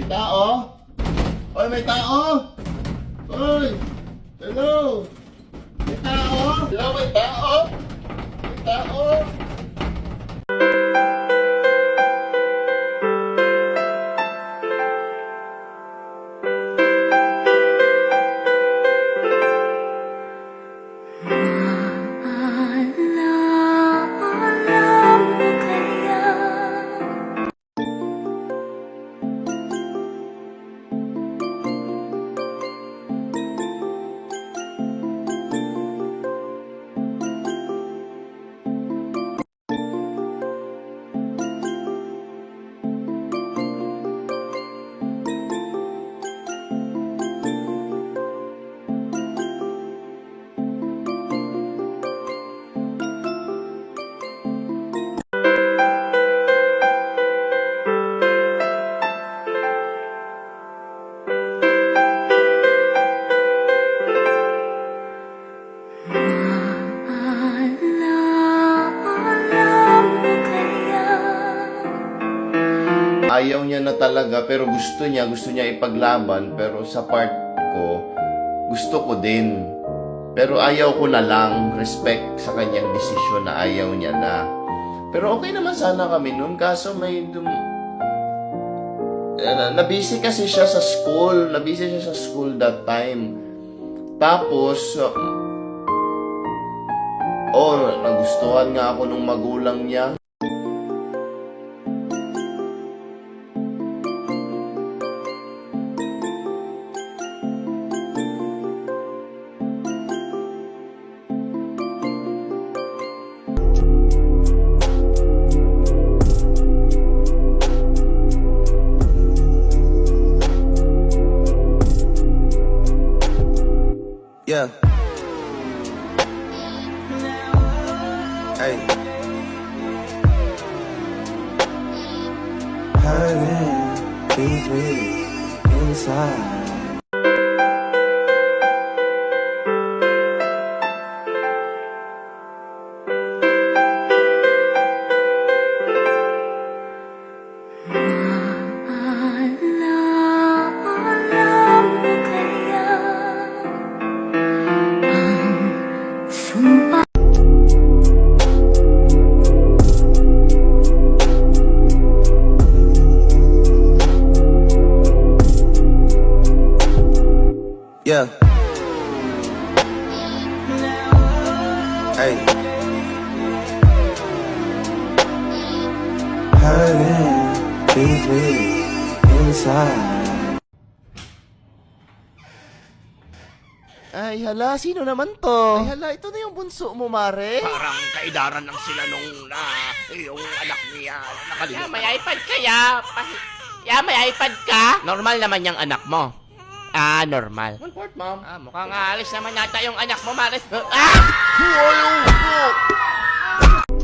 tao? Oy, may tao? Oy! Hello! May tao? Hello, may tao? May tao? Alam mo kaya alam mo kaya Ayaw niya na talaga pero gusto niya ipaglaban pero sa part ko, gusto ko din. Pero ayaw ko na lang, respect sa kanyang desisyon na ayaw niya na. Pero okay naman sana kami noon kaso may nabisi kasi siya sa school, that time. Tapos nagustuhan nga ako nung magulang niya. Yeah. Hey. Hurting deeply inside. alam mo kaya ang sumpa Yeah. Hey. Hurting deeply inside. Ay, hala, sino naman to? Ay, hala, ito na yung bunso mo, Mare. Parang kaidaran lang sila nung yung anak niya. Nakalimutan. May iPad kaya? May iPad ka? Normal naman yung anak mo. Normal. One port, ma'am. Mukhang aalis naman nata yung anak mo, Maris.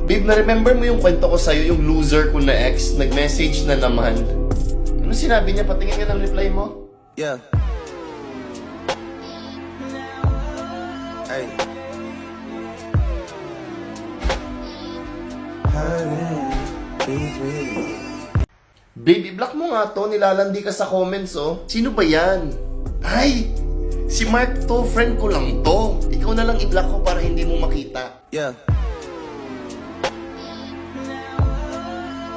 Babe, na-remember mo yung kwento ko sa'yo, yung loser ko na ex, nag-message na naman. Ano sinabi niya? Patingin nga ng reply mo. Yeah. Hey. Hurting deeply. Baby, block mo nga to. Nilalandi ka sa comments, oh. Sino ba yan? Ay! Si Mark to. Friend ko lang to. Ikaw na lang i-block ko para hindi mo makita. Yeah.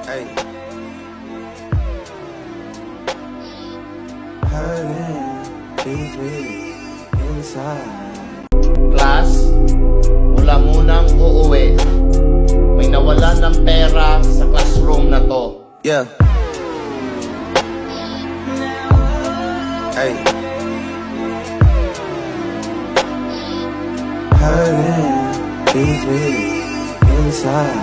Hey. Hurting deeply inside. Class, wala munang uuwi. May nawala ng pera sa classroom na to. Yeah. Hey. Hurting deeply inside.